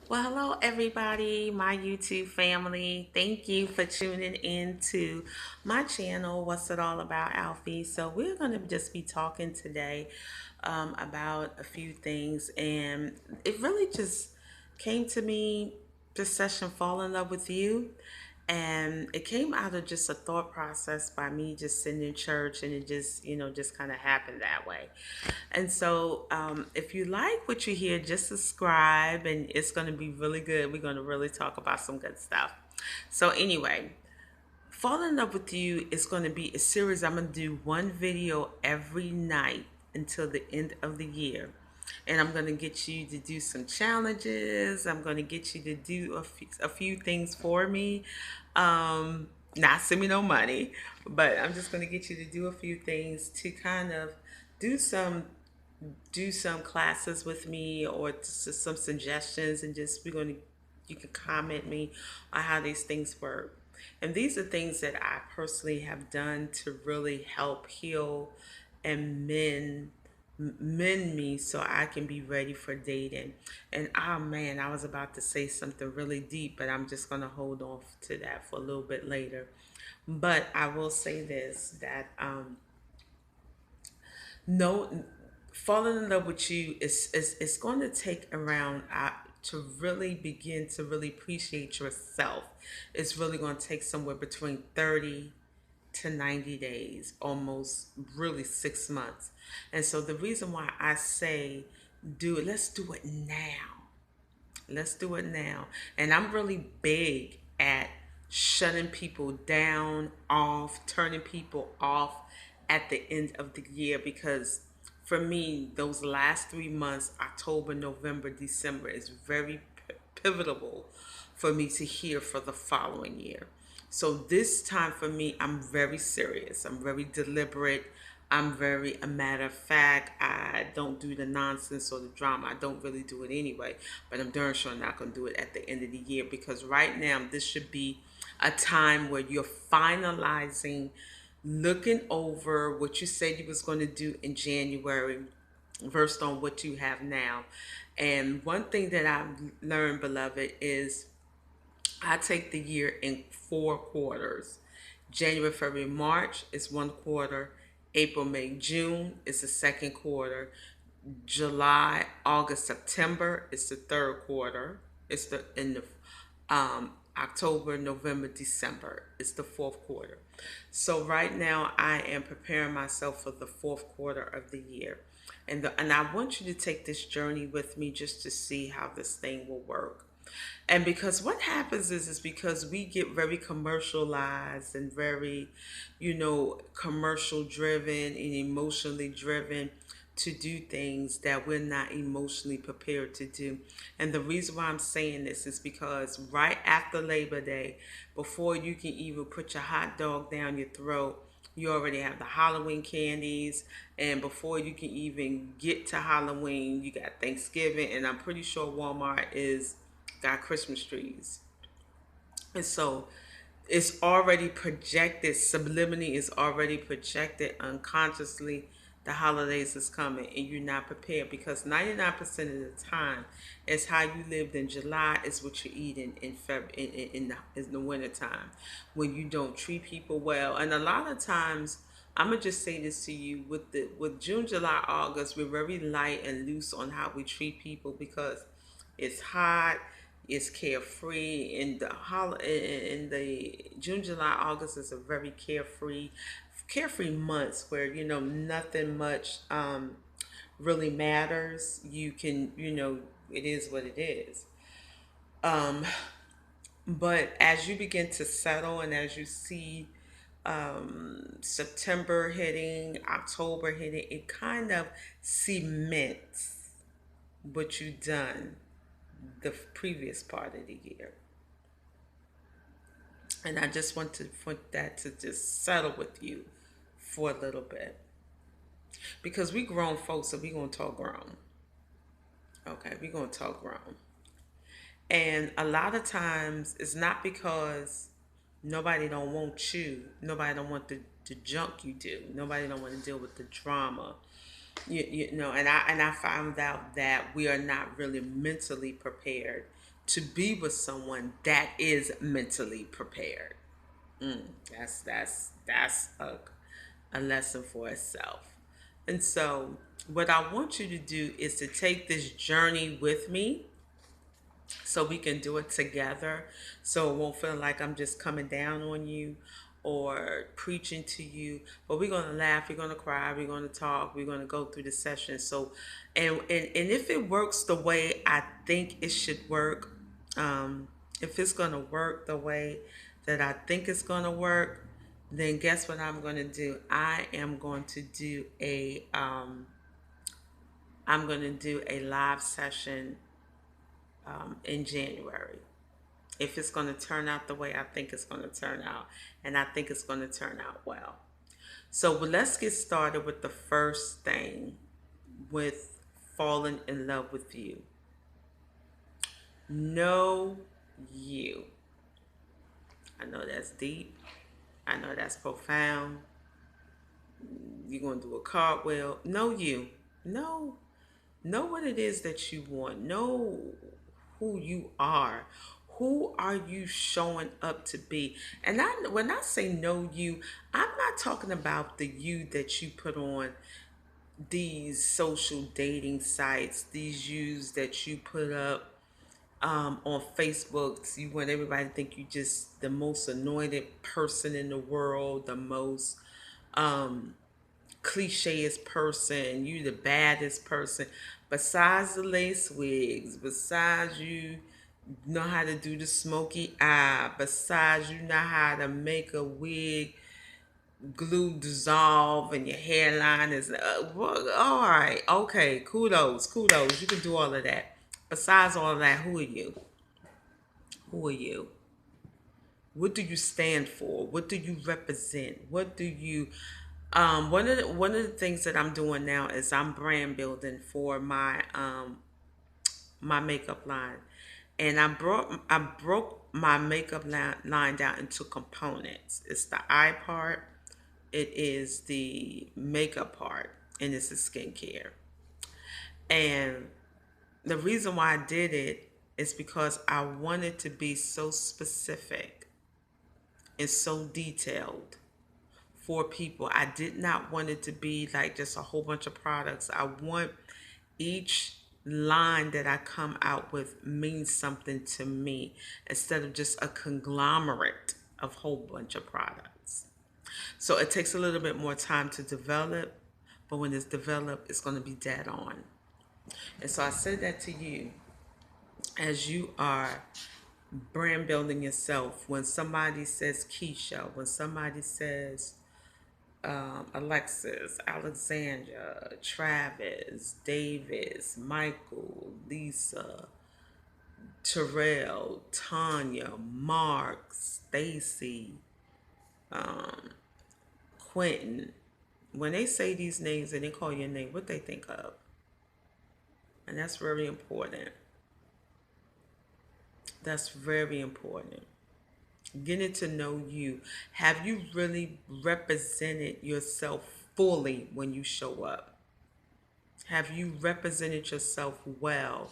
Well, hello everybody, my YouTube family. Thank you for tuning in to my channel, What's It All About, Alfie. So we're going to just be talking today about a few things, and it really just came to me this session, Fall in Love with You. And it came out of just a thought process by me just sitting in church, and it just, just kind of happened that way. And so, if you like what you hear, just subscribe, and it's going to be really good. We're going to really talk about some good stuff. So, anyway, Fall in Love with You is going to be a series. I'm going to do one video every night until the end of the year. And I'm going to get you to do some challenges. I'm going to get you to do a few things for me. Not send me no money, but I'm just going to get you to do a few things to kind of do some classes with me, or just some suggestions, and just we're going to you can comment me on how these things work. And these are things that I personally have done to really help heal and mend me so I can be ready for dating. And oh man, I was about to say something really deep, but I'm just going to hold off to that for a little bit later. But I will say this, that no, falling in love with you is it's going to take around to really begin to really appreciate yourself. It's really going to take somewhere between 30 to 90 days, almost really 6 months. And so the reason why I say do it, let's do it now. Let's do it now. And I'm really big at shutting people down, off, turning people off at the end of the year, because for me, those last 3 months, October, November, December, is very pivotal for me to hear for the following year. So this time for me, I'm very serious. I'm very deliberate. I'm very a matter of fact. I don't do the nonsense or the drama. I don't really do it anyway. But I'm darn sure not going to do it at the end of the year, because right now this should be a time where you're finalizing, looking over what you said you was going to do in January, versed on what you have now. And one thing that I've learned, beloved, is I take the year in 4 quarters. January, February, March is 1 quarter. April, May, June is the second quarter. July, August, September is the third quarter. It's the in the October, November, December is the fourth quarter. So right now I am preparing myself for the fourth quarter of the year. And I want you to take this journey with me just to see how this thing will work. And because what happens is because we get very commercialized and very, commercial driven and emotionally driven to do things that we're not emotionally prepared to do. And the reason why I'm saying this is because right after Labor Day, before you can even put your hot dog down your throat, you already have the Halloween candies. And before you can even get to Halloween, you got Thanksgiving. And I'm pretty sure Walmart is got Christmas trees. And so it's already projected, subliminally is already projected unconsciously. The holidays is coming and you're not prepared, because 99% of the time it's how you lived in July is what you're eating in in the winter time, when you don't treat people well. And a lot of times, I'm gonna just say this to you, with June, July, August, we're very light and loose on how we treat people, because it's hot, it's carefree. In the June, July, August is a very carefree months where nothing much really matters. You can, it is what it is. Um, but as you begin to settle, and as you see September hitting, October hitting, it kind of cements what you've done the previous part of the year. And I just want to put that to just settle with you for a little bit. Because we grown folks, so we gonna talk grown. Okay, we gonna talk grown. And a lot of times it's not because nobody don't want you. Nobody don't want the junk you do. Nobody don't want to deal with the drama. And I found out that we are not really mentally prepared to be with someone that is mentally prepared. Mm, that's a lesson for itself. And so, what I want you to do is to take this journey with me so we can do it together, so it won't feel like I'm just coming down on you or preaching to you. But we're going to laugh, we're going to cry, we're going to talk, we're going to go through the session. So and if it works the way I think it should work, um if it's going to work the way that I think it's going to work, then guess what I'm going to do? I am going to do a I'm going to do a live session in January, if it's going to turn out the way I think it's going to turn out. And I think it's going to turn out well. So well, let's get started with the first thing, with falling in love with you. Know you. I know that's deep. I know that's profound. You're going to do a cartwheel. Know you. Know what it is that you want. Know who you are. Who are you showing up to be? And when I say know you, I'm not talking about the you that you put on these social dating sites, these yous that you put up on Facebook. So you want everybody to think you just the most anointed person in the world, the most um, clicheist person, you the baddest person. Besides the lace wigs, besides you know how to do the smoky eye, besides you know how to make a wig glue dissolve and your hairline is well, all right, okay, kudos, you can do all of that. Besides all of that, who are you? Who are you? What do you stand for? What do you represent? What do you one of the things that I'm doing now is I'm brand building for my makeup line. And I broke my makeup line down into components. It's the eye part, it is the makeup part, and it's the skincare. And the reason why I did it is because I wanted to be so specific and so detailed for people. I did not want it to be like just a whole bunch of products. I want each line that I come out with means something to me instead of just a conglomerate of whole bunch of products. So it takes a little bit more time to develop, but when it's developed, it's going to be dead on. And so I said that to you as you are brand building yourself. When somebody says Keisha, when somebody says Alexis, Alexandra, Travis, Davis, Michael, Lisa, Terrell, Tanya, Mark, Stacy, Quentin. When they say these names and they call your name, what they think of. And that's very important. That's very important. Getting to know you. Have you really represented yourself fully when you show up? Have you represented yourself well?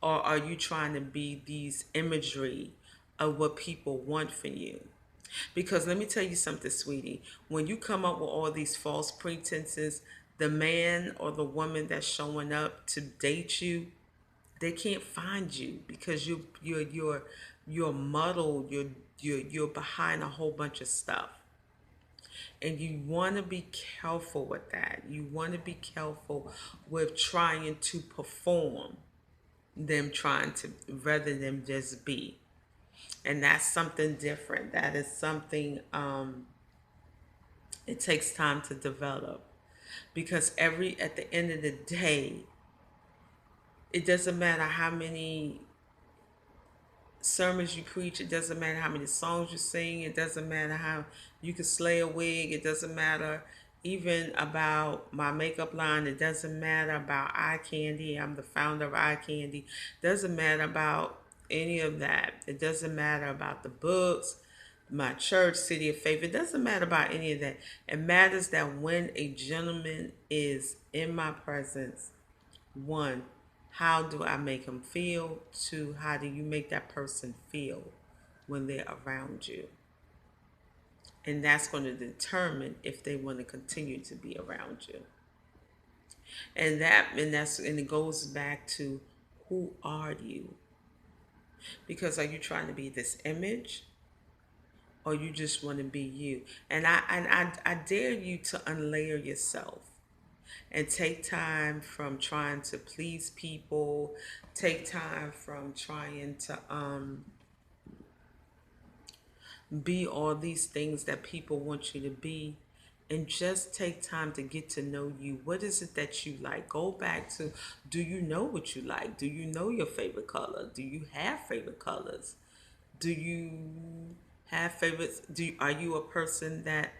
Or are you trying to be these imagery of what people want from you? Because let me tell you something, sweetie. When you come up with all these false pretenses, the man or the woman that's showing up to date you, they can't find you because you're muddled. You're behind a whole bunch of stuff. And you want to be careful with that. You want to be careful with trying to perform them trying to rather than just be. And that's something different. That is something it takes time to develop. Because every at the end of the day, it doesn't matter how many sermons you preach, it doesn't matter how many songs you sing, it doesn't matter how you can slay a wig, it doesn't matter even about my makeup line, it doesn't matter about eye candy. I'm the founder of eye candy. Doesn't matter about any of that. It doesn't matter about the books, my church, City of Faith. It doesn't matter about any of that. It matters that when a gentleman is in my presence, one, how do I make them feel, to how do you make that person feel when they're around you. And that's going to determine if they want to continue to be around you. And it goes back to, who are you? Because are you trying to be this image, or you just want to be you? And I dare you to unlayer yourself and take time from trying to please people, take time from trying to be all these things that people want you to be, and just take time to get to know you. What is it that you like? Go back to, do you know what you like? Do you know your favorite color? Do you have favorite colors? Do you have favorites? Are you a person that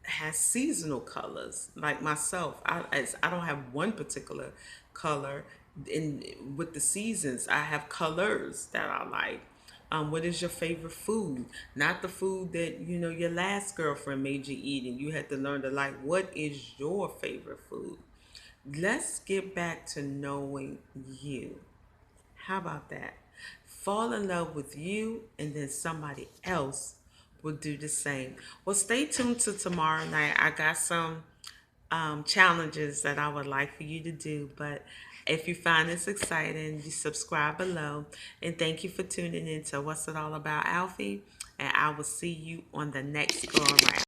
has seasonal colors like myself? I don't have one particular color. In with the seasons, I have colors that I like. What is your favorite food? Not the food that your last girlfriend made you eat and you had to learn to like. What is your favorite food? Let's get back to knowing you. How about that? Fall in love with you, and then somebody else will do the same. Well, stay tuned to tomorrow night. I got some challenges that I would like for you to do. But if you find this exciting, you subscribe below. And thank you for tuning in to What's It All About, Alfie. And I will see you on the next go around.